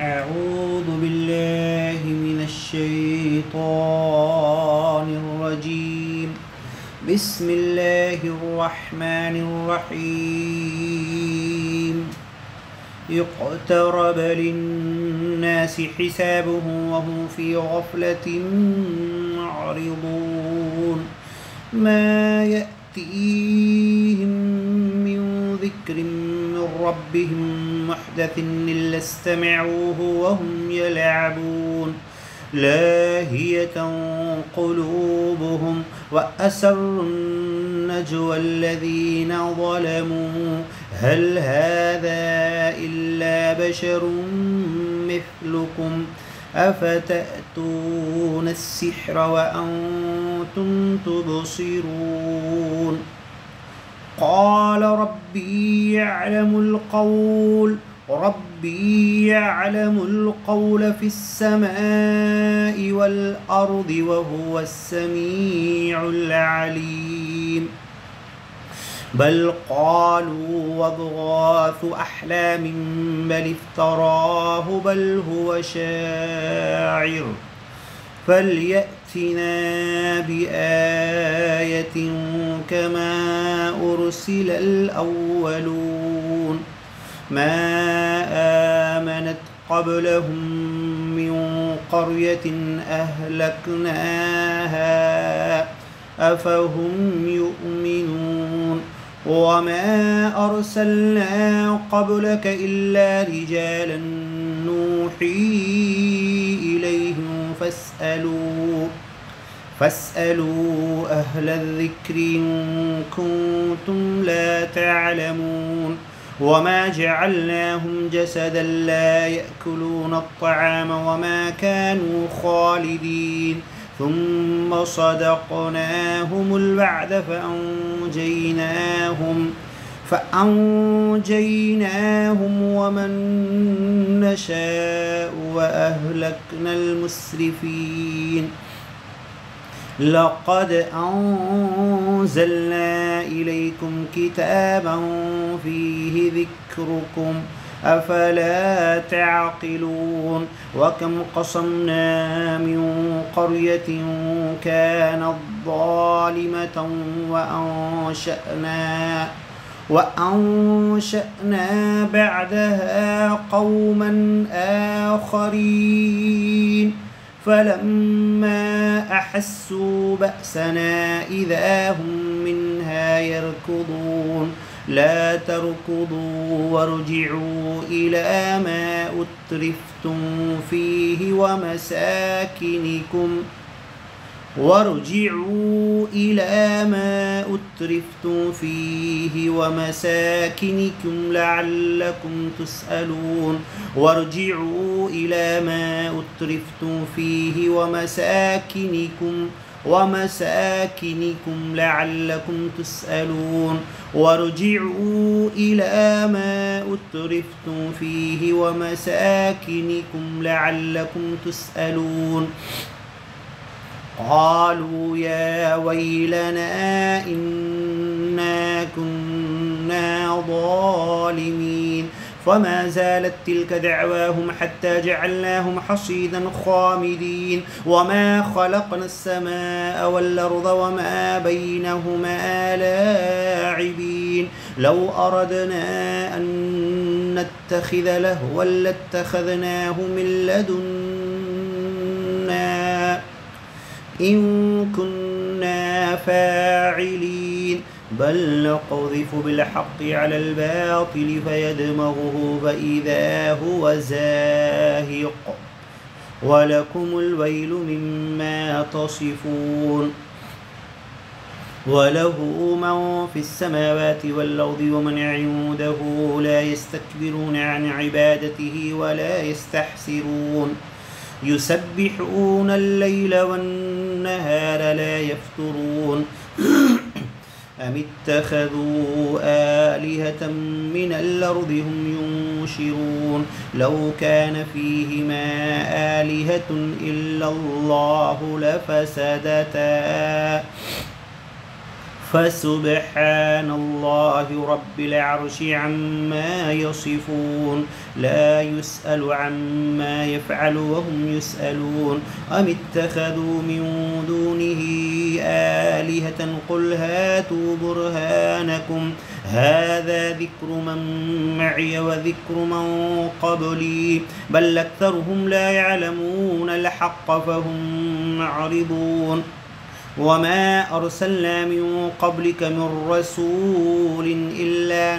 أعوذ بالله من الشيطان الرجيم. بسم الله الرحمن الرحيم. اقترب للناس حسابهم وهم في غفلة معرضون. ما يأتيهم من ذكر من ربهم محدث إلا استمعوه وهم يلعبون. لاهية قلوبهم وأسروا النجوى الذين ظلموا هل هذا إلا بشر مثلكم أفتأتون السحر وأنتم تبصرون. قال ربي يعلم القول في السماء والأرض وهو السميع العليم. بل قالوا واضغاث أحلام بل افتراه بل هو شاعر فليأتنا بآية كما أرسل الأولون. ما آمنت قبلهم من قرية أهلكناها أفهم يؤمنون. وما أرسلنا قبلك إلا رجالا نوحي إليهم فاسألوا أهل الذكر إن كنتم لا تعلمون. وما جعلناهم جسدا لا يأكلون الطعام وما كانوا خالدين. ثم صدقناهم الوعد فأنجيناهم ومن نشاء وأهلكنا المسرفين. لقد أنزلنا إليكم كتابا فيه ذكركم أفلا تعقلون. وكم قصمنا من قرية كانت ظالمة وأنشأنا بعدها قوما آخرين فلما أحسوا بأسنا إذا هم منها يركضون. لا تركضوا وارجعوا إلى ما أترفتم فيه ومساكنكم لعلكم تسألون. وارجعوا إلى ما أترفتم فيه ومساكنكم لعلكم تسألون. قالوا يا ويلنا إنا كنا ظالمين. فما زالت تلك دعواهم حتى جعلناهم حصيدا خامدين. وما خلقنا السماء والأرض وما بينهما لاعبين. لو أردنا أن نتخذ لهوا لاتخذناه من لدنا إن كنا فاعلين. بل نقذف بالحق على الباطل فيدمغه فإذا هو زاهق ولكم الويل مما تصفون. وله من في السماوات والأرض ومن عنده لا يستكبرون عن عبادته ولا يستحسرون. يسبحون الليل والنهار لا يفترون. أم اتخذوا آلهة من الأرض هم ينشرون. لو كان فيهما آلهة إلا الله لفسدتا فسبحان الله رب العرش عما يصفون لا يسأل عما يفعل وهم يسألون أم اتخذوا من دونه آلهة قل هاتوا برهانكم هذا ذكر من معي وذكر من قبلي بل أكثرهم لا يعلمون الحق فهم معرضون وما أرسلنا من قبلك من رسول إلا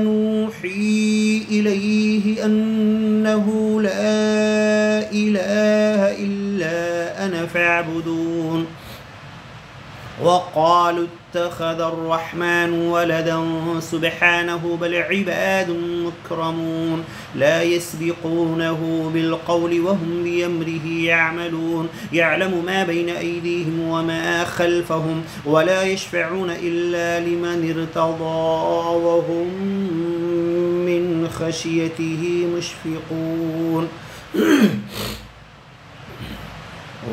نوحي إليه أنه لا إله إلا أنا فاعبدون وقالوا اتخذ الرحمن ولدا سبحانه بل عباد مكرمون لا يسبقونه بالقول وهم بأمره يعملون يعلم ما بين أيديهم وما خلفهم ولا يشفعون إلا لمن ارتضى وهم من خشيته مشفقون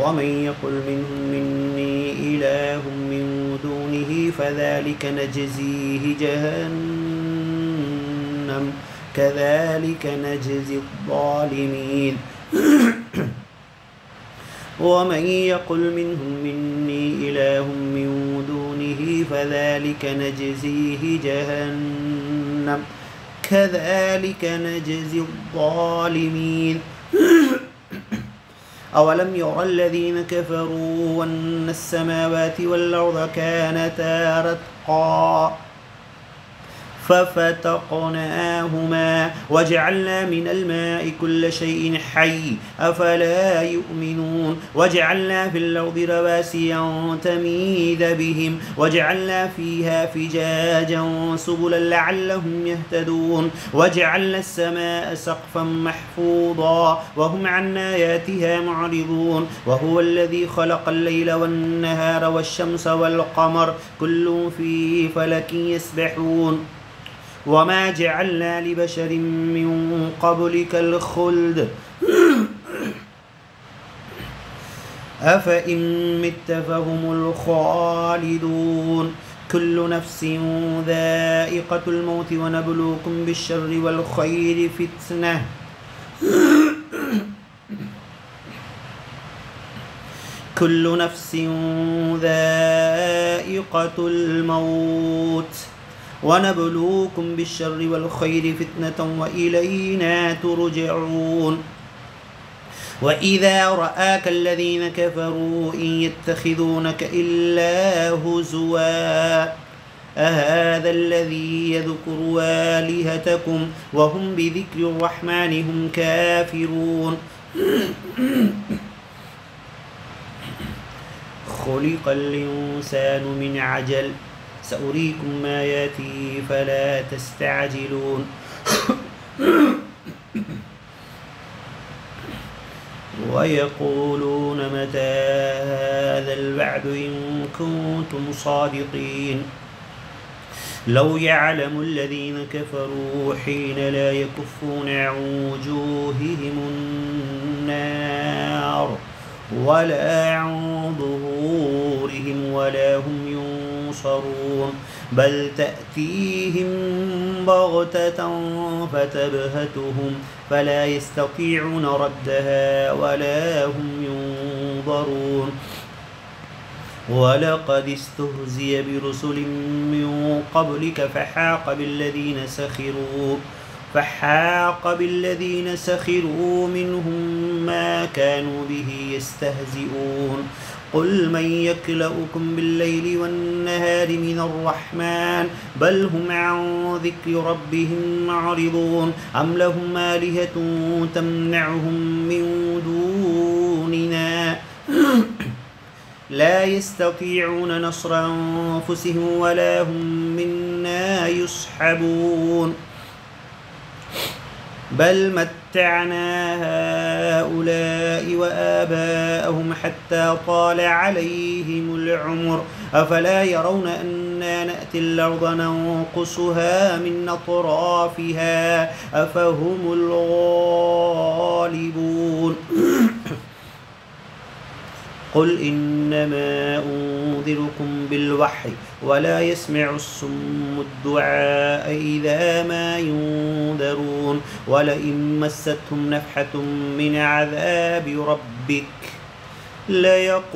ومن يقل منهم إني إله من دونه فذلك نجزيه جهنم كذلك نجزي الظالمين ومن يقل منهم إني إله من دونه فذلك نجزيه جهنم كذلك نجزي الظالمين أولم ير الذين كفروا أن السماوات والأرض كانتا رتقا ففتقناهما وجعلنا من الماء كل شيء حي أفلا يؤمنون وجعلنا في الأرض رواسي أن تميد بهم وجعلنا فيها فجاجا سبلا لعلهم يهتدون وجعلنا السماء سقفا محفوظا وهم عن آياتها معرضون وهو الذي خلق الليل والنهار والشمس والقمر كل في فلك يسبحون وما جعلنا لبشر من قبلك الخلد أفإن مت فهم الخالدون كل نفس ذائقة الموت ونبلوكم بالشر والخير فتنة كل نفس ذائقة الموت ونبلوكم بالشر والخير فتنة وإلينا ترجعون وإذا رآك الذين كفروا إن يتخذونك إلا هزوا أهذا الذي يذكر آلهتكم وهم بذكر الرحمن هم كافرون خلق الإنسان من عجل سأريكم آياتي فلا تستعجلون ويقولون متى هذا الوعد إن كنتم صادقين لو يعلم الذين كفروا حين لا يكفون عن وجوههم النار ولا عن ظهورهم ولا هم ينصرون بل تأتيهم بغتة فتبهتهم فلا يستطيعون ردها ولا هم ينظرون ولقد استهزئ برسل من قبلك فحاق بالذين سخروا منهم ما كانوا به يستهزئون قل من يكلؤكم بالليل والنهار من الرحمن بل هم عن ذكر ربهم معرضون أم لهم آلهة تمنعهم من دوننا لا يستطيعون نصر أنفسهم ولا هم منا يصحبون بل متعنا هؤلاء وآباءهم حتى طال عليهم العمر أفلا يرون أنا نأتي الأرض ننقصها من أطرافها أفهم الغالبون قل إنما أنذركم بالوحي ولا يسمع الصم الدعاء إذا ما ينذرون ولئن مستهم نفحة من عذاب ربك ليقولن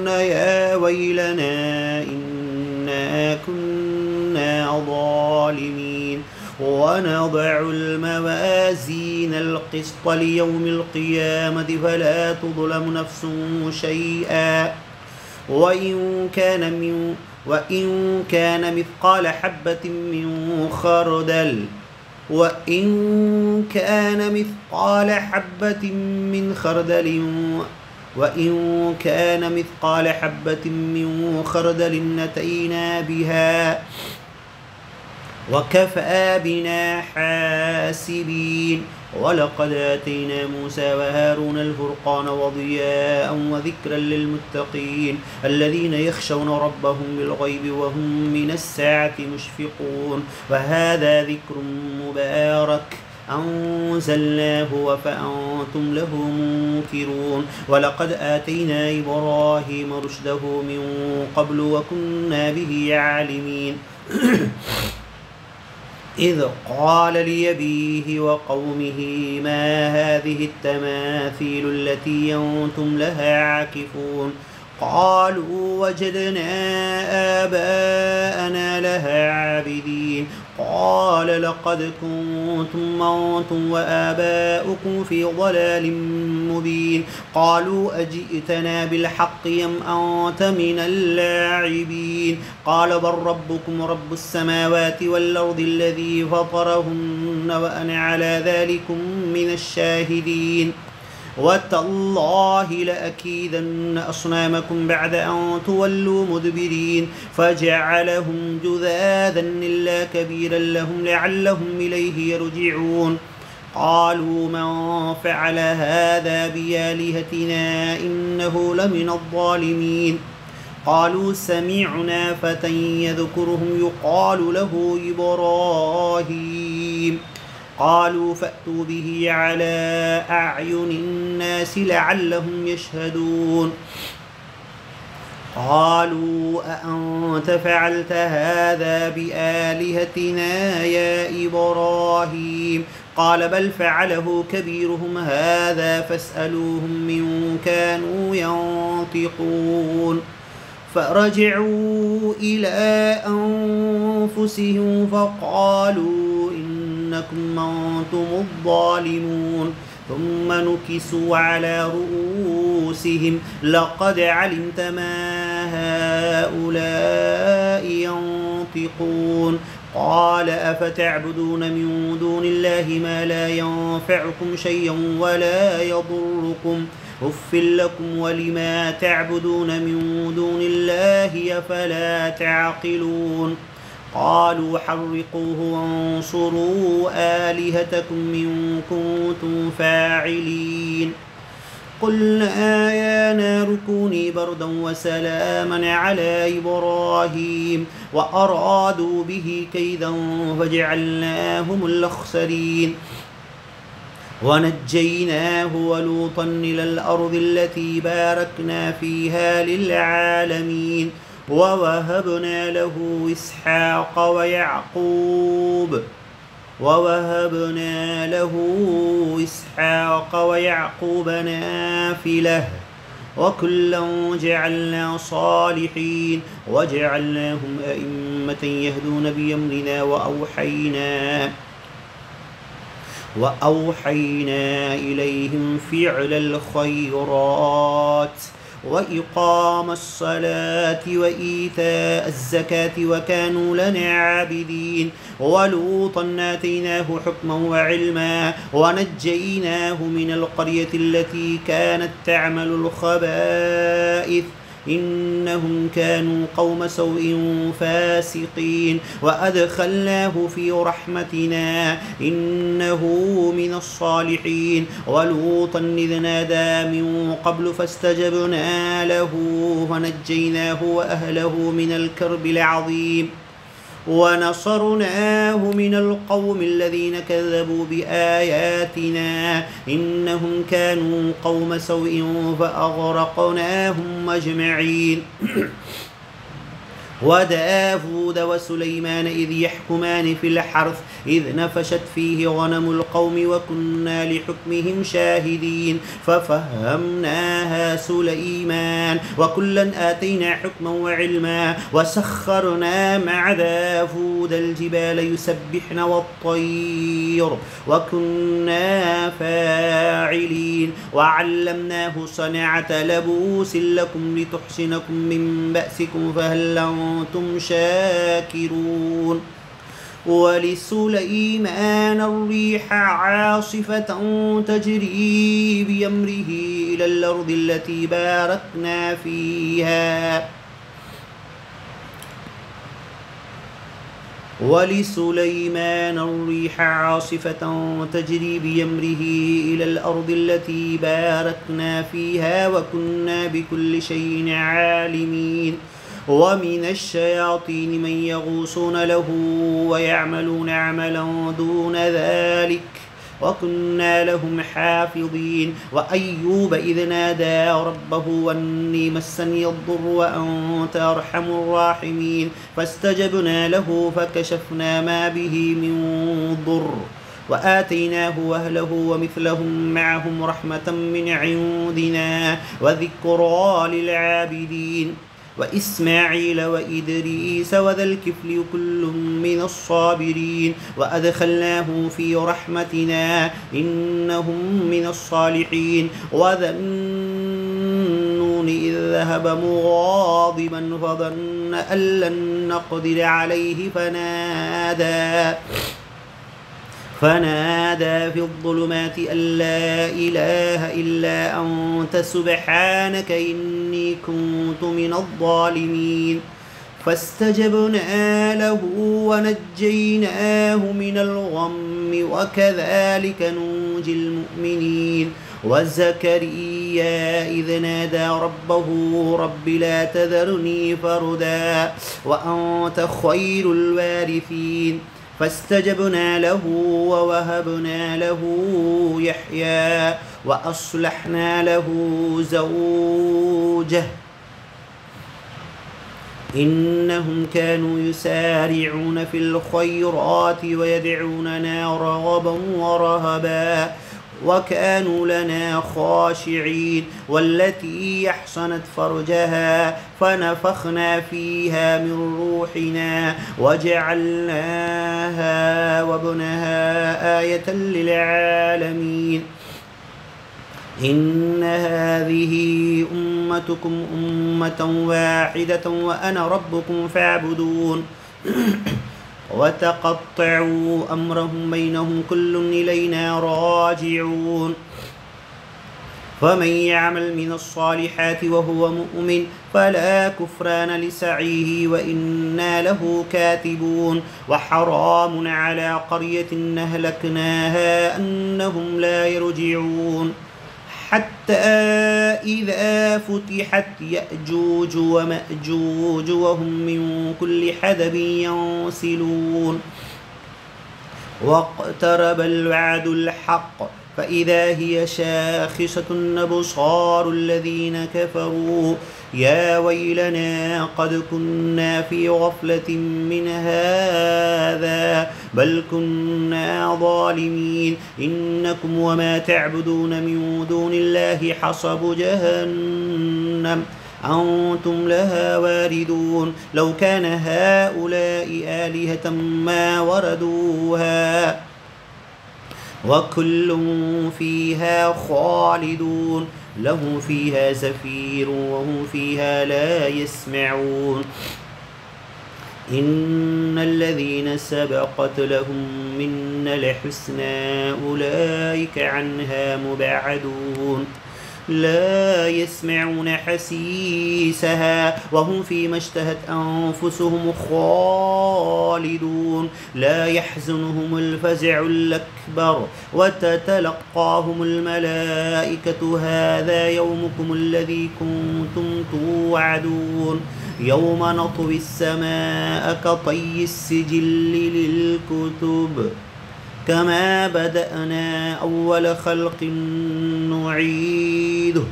يا ويلنا إنا كنا ظالمين ونضع الموازين القسط ليوم القيامة فلا تظلم نفس شيئا وإن كان مثقال حبة من خردل أتينا بها وكفى بنا حاسبين ولقد آتينا موسى وهارون الفرقان وضياء وذكرا للمتقين الذين يخشون ربهم بالغيب وهم من الساعة مشفقون وهذا ذكر مبارك أنزلناه فأنتم له منكرون ولقد آتينا إبراهيم رشده من قبل وكنا به عالمين إذ قال لأبيه وقومه ما هذه التماثيل التي أنتم لها عاكفون قالوا وجدنا آباءنا لها عابدين قال لقد كنتم أنتم وآباؤكم في ضلال مبين قالوا أجئتنا بالحق أم أنت من اللاعبين قال بل ربكم رب السماوات والأرض الذي فطرهن وأنا على ذلكم من الشاهدين وتالله لأكيدن أصنامكم بعد أن تولوا مدبرين فجعلهم جذاذا إلا كبيرا لهم لعلهم إليه يرجعون قالوا من فعل هذا بآلهتنا إنه لمن الظالمين قالوا سمعنا فتى يذكرهم يقال له إبراهيم قالوا فأتوا به على أعين الناس لعلهم يشهدون قالوا أأنت فعلت هذا بآلهتنا يا إبراهيم قال بل فعله كبيرهم هذا فاسألوهم من كانوا ينطقون فرجعوا إلى أنفسهم فقالوا إنكم أنتم الظالمون ثم نكسوا على رؤوسهم لقد علمت ما هؤلاء ينطقون قال أفتعبدون من دون الله ما لا ينفعكم شيئا ولا يضركم أف لكم ولما تعبدون من دون الله أفلا تعقلون قالوا حرقوه وانصروا آلهتكم إن كنتم فاعلين قلنا يا نار كوني بردا وسلاما على إبراهيم وأرادوا به كيدا فجعلناهم الأخسرين ونجيناه ولوطا إلى الأرض التي باركنا فيها للعالمين ووهبنا له إسحاق ويعقوب نافلة وكلا جعلنا صالحين وجعلناهم أئمة يهدون بأمرنا وأوحينا إليهم فعل الخيرات وإقام الصلاة وإيتاء الزكاة وكانوا لنا عابدين ولوطا آتيناه حكما وعلما ونجيناه من القرية التي كانت تعمل الخبائث إنهم كانوا قوم سوء فاسقين وأدخلناه في رحمتنا إنه من الصالحين ولوطا إذ نادى من قبل فاستجبنا له فنجيناه وأهله من الكرب العظيم ونصرناه من القوم الذين كذبوا بآياتنا إنهم كانوا قوم سوء فأغرقناهم أجمعين وداود وسليمان إذ يحكمان في الحرث إذ نفشت فيه غنم القوم وكنا لحكمهم شاهدين ففهمناها سليمان وكلا آتينا حكما وعلما وسخرنا مع داود الجبال يسبحن والطير وكنا فاعلين وعلمناه صنعة لبوس لكم لتحسنكم من بأسكم فهل أنتم شاكرون ولسليمان الريح عاصفة تجري بأمره إلى الأرض التي باركنا فيها ولسليمان الريح عاصفة تجري بأمره إلى الأرض التي باركنا فيها وكنا بكل شيء عالمين ومن الشياطين من يغوصون له ويعملون عملا دون ذلك وكنا لهم حافظين وأيوب إذ نادى ربه أني مسني الضر وأنت أرحم الراحمين فاستجبنا له فكشفنا ما به من ضر وآتيناه وأهله ومثلهم معهم رحمة من عندنا وذكرى للعابدين وإسماعيل وإدريس وذا الكفل كل من الصابرين وأدخلناه في رحمتنا إنهم من الصالحين وذا النون إذ ذهب مغاضبا فظن أن لن نقدر عليه فنادى في الظلمات أن لا إله إلا أنت سبحانك إني كنت من الظالمين فاستجبنا له ونجيناه من الغم وكذلك ننجي المؤمنين وزكريا إذ نادى ربه رب لا تذرني فردا وأنت خير الوارثين فاستجبنا له ووهبنا له يحيى وأصلحنا له زوجه إنهم كانوا يسارعون في الخيرات ويدعوننا رغبا ورهبا وكانوا لنا خاشعين والتي أحصنت فرجها فنفخنا فيها من روحنا وجعلناها وابنها آية للعالمين إن هذه أمتكم أمة واحدة وأنا ربكم فاعبدون وتقطعوا أمرهم بينهم كل إلينا راجعون فمن يعمل من الصالحات وهو مؤمن فلا كفران لسعيه وإنا له كاتبون وحرام على قرية أهلكناها أنهم لا يرجعون حتى إذا فتحت يأجوج ومأجوج وهم من كل حدب ينسلون واقترب الوعد الحق فإذا هي شاخصة أبصار الذين كفروا يا ويلنا قد كنا في غفلة من هذا بل كنا ظالمين إنكم وما تعبدون من دون الله حصب جهنم أنتم لها واردون لو كان هؤلاء آلهة ما وردوها وكل فيها خالدون لهم فيها زفير وهم فيها لا يسمعون إن الذين سبقت لهم منا الحسنى أولئك عنها مبعدون لا يسمعون حسيسها وهم فيما اشتهت أنفسهم خالدون لا يحزنهم الفزع الأكبر وتتلقاهم الملائكة هذا يومكم الذي كنتم توعدون يوم نطوي السماء كطي السجل للكتب كما بدأنا أول خلق نعيده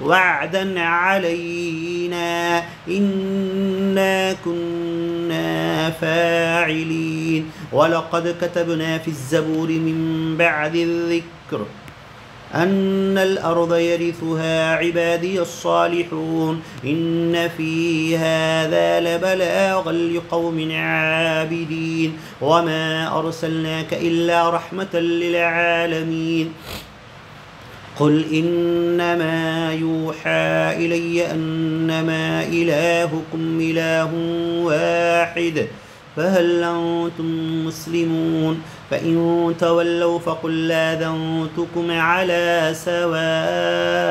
وعدا علينا إنا كنا فاعلين ولقد كتبنا في الزبور من بعد الذكر أن الأرض يرثها عبادي الصالحون إن في هذا لبلاغا لقوم عابدين وما أرسلناك إلا رحمة للعالمين قل إنما يوحى إلي أنما إلهكم إله واحد فهل أنتم مسلمون فإن تولوا فقل آذنتكم على سواء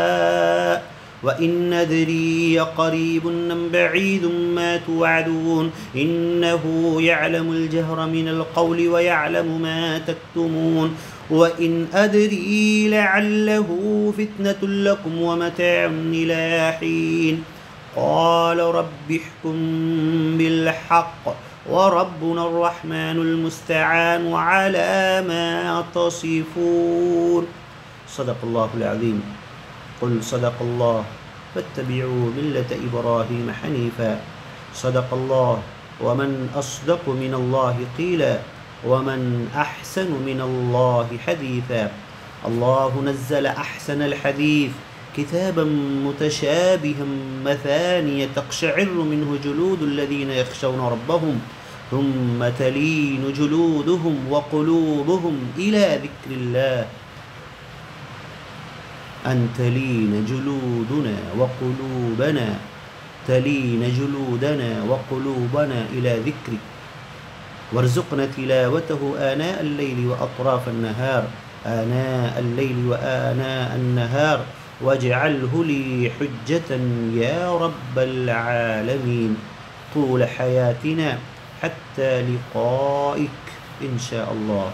وإن ندري قريب أم بعيد ما توعدون إنه يعلم الجهر من القول ويعلم ما تكتمون وإن أدري لعله فتنة لكم ومتاع إلى حين قال رب احكم بالحق وربنا الرحمن المستعان على ما تصفون صدق الله العظيم قل صدق الله فاتبعوا ملة إبراهيم حنيفا صدق الله ومن أصدق من الله قيلا ومن أحسن من الله حديثا الله نزل أحسن الحديث كتابا متشابها مثانية تقشعر منه جلود الذين يخشون ربهم ثم تلين جلودهم وقلوبهم إلى ذكر الله أن تلين جلودنا وقلوبنا إلى ذكرك وارزقنا تلاوته آناء الليل وأطراف النهار وآناء النهار واجعله لي حجة يا رب العالمين طول حياتنا حتى لقائك إن شاء الله.